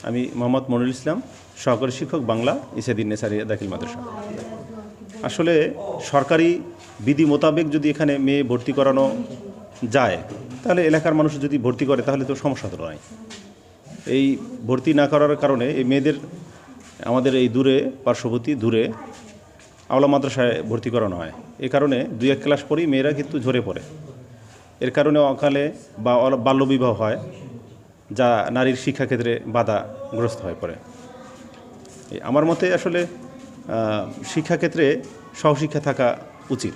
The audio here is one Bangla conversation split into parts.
আমি মোহাম্মদ মনিরুল ইসলাম, সহকারী শিক্ষক বাংলা, ইসাদিন নেসারিয়া দাখিল মাদ্রাসা। আসলে সরকারি বিধি মোতাবেক যদি এখানে মেয়ে ভর্তি করানো যায়, তাহলে এলাকার মানুষ যদি ভর্তি করে তাহলে তো সমস্যা তো নয়। এই ভর্তি না করার কারণে এই মেয়েদের আমাদের এই দূরে পার্শ্ববর্তী দূরে আওলা মাদ্রাসায় ভর্তি করানো হয়। এই কারণে 2-1 ক্লাস পরেই মেয়েরা কিন্তু ঝরে পড়ে। এর কারণে অকালে বা বাল্যবিবাহ হয়, যা নারীর শিক্ষাক্ষেত্রে বাধাগ্রস্ত হয়ে পড়ে। আমার মতে আসলে শিক্ষাক্ষেত্রে সহশিক্ষা থাকা উচিত।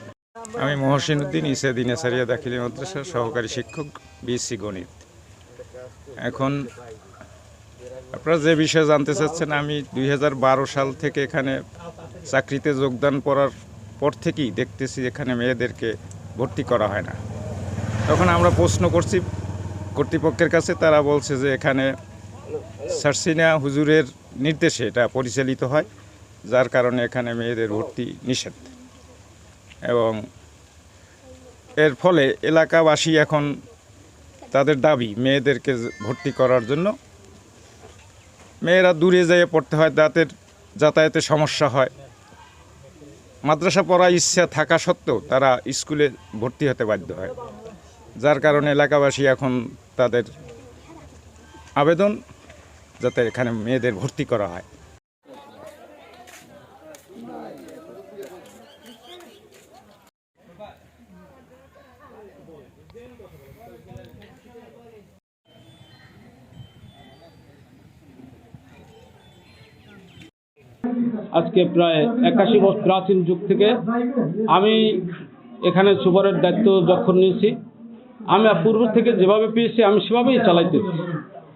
আমি মহসিন উদ্দিন, ইসাদিন নেসারিয়া দাখিল মাদ্রাসার সহকারী শিক্ষক, বিএসসি গণিত। এখন আপনারা যে বিষয়ে জানতে চাচ্ছেন, আমি 2012 সাল থেকে এখানে চাকরিতে যোগদান করার পর থেকেই দেখতেছি এখানে মেয়েদেরকে ভর্তি করা হয় না। তখন আমরা প্রশ্ন করছি কর্তৃপক্ষের কাছে, তারা বলছে যে এখানে সারসিনা হুজুরের নির্দেশে এটা পরিচালিত হয়, যার কারণে এখানে মেয়েদের ভর্তি নিষেধ। এবং এর ফলে এলাকাবাসী এখন তাদের দাবি মেয়েদেরকে ভর্তি করার জন্য। মেয়েরা দূরে যেয়ে পড়তে হয়, তাদের যাতায়াতে সমস্যা হয়। মাদ্রাসা পড়ার ইচ্ছা থাকা সত্ত্বেও তারা স্কুলে ভর্তি হতে বাধ্য হয়, যার কারণে এলাকাবাসী এখন তাদের আবেদন যাতে এখানে মেয়েদের ভর্তি করা হয়। আজকে প্রায় 81 বছর প্রাচীন যুগ থেকে আমি এখানে সুপারের দায়িত্ব যখন নিয়েছি, আমি পূর্ব থেকে যেভাবে পেয়েছি আমি সেভাবেই চালাইতেছি।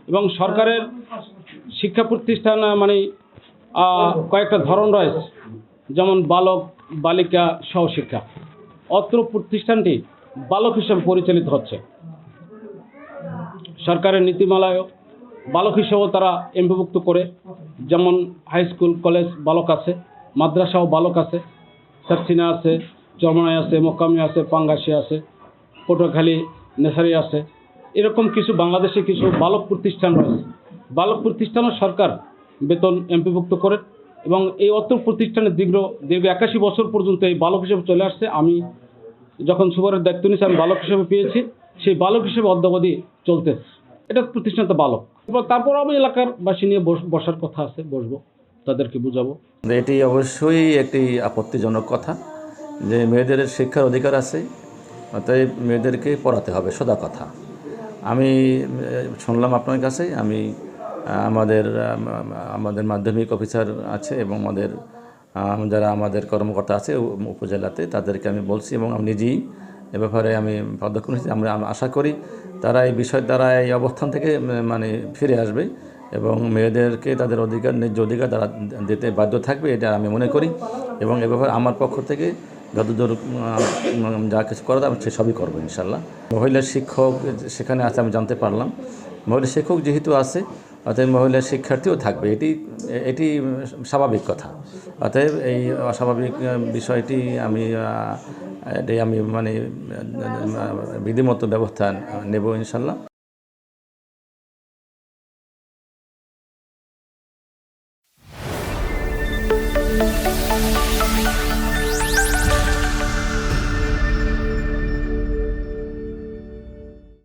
এবং সরকারের শিক্ষা প্রতিষ্ঠান মানে কয়েকটা ধরন রয়েছে, যেমন বালক বালিকা সহশিক্ষা। অত্র প্রতিষ্ঠানটি বালক হিসেবে পরিচালিত হচ্ছে। সরকারের নীতিমালায় বালক হিসেবেও তারা এমপিভুক্ত করে, যেমন হাই স্কুল কলেজ বালক আছে, মাদ্রাসাও বালক আছে, সারসিনা আছে, চরমনাই আছে, মোকামি আছে, পাঙ্গাসি আছে, পটুয়াখালী নেসারি আছে। এরকম কিছু বাংলাদেশে কিছু বালক প্রতিষ্ঠান রয়েছে। বালক প্রতিষ্ঠানও সরকার বেতন এমপিভুক্ত করে এবং এই অত্র প্রতিষ্ঠানে দীর্ঘ 81 বছর পর্যন্ত এই বালক হিসেবে চলে আসছে। আমি যখন সুপারের দায়িত্ব নিয়েছি আমি বালক হিসেবে পেয়েছি, সেই বালক হিসেবে অদ্যাবধি চলতেছে। এটা প্রতিষ্ঠান তো বালক। তারপর আমি এলাকার বাসী নিয়ে বসার কথা আছে, বসবো, তাদেরকে বুঝাবো। এটি অবশ্যই একটি আপত্তিজনক কথা যে মেয়েদের শিক্ষার অধিকার আছে, অতএব মেয়েদেরকে পড়াতে হবে, সোজা কথা। আমি শুনলাম আপনার কাছে, আমি আমাদের মাধ্যমিক অফিসার আছে এবং যারা আমাদের কর্মকর্তা আছে উপজেলাতে, তাদেরকে আমি বলছি এবং আমি নিজেই এ ব্যাপারে আমি পদক্ষেপ নিয়েছি। আমরা আশা করি তারা এই বিষয় দ্বারা এই অবস্থান থেকে মানে ফিরে আসবে এবং মেয়েদেরকে তাদের অধিকার, ন্যায্য অধিকার তারা দিতে বাধ্য থাকবে, এটা আমি মনে করি। এবং এ ব্যাপারে আমার পক্ষ থেকে যতদূর যা কিছু করা আমি সবই করবো ইনশাল্লাহ। মহিলা শিক্ষক সেখানে আছে আমি জানতে পারলাম। মহিলা শিক্ষক যেহেতু আছে, অতএব মহিলা শিক্ষার্থীও থাকবে, এটি স্বাভাবিক কথা। অতএব এই অস্বাভাবিক বিষয়টি আমি মানে বিধিমতো ব্যবস্থা নেব ইনশাল্লাহ।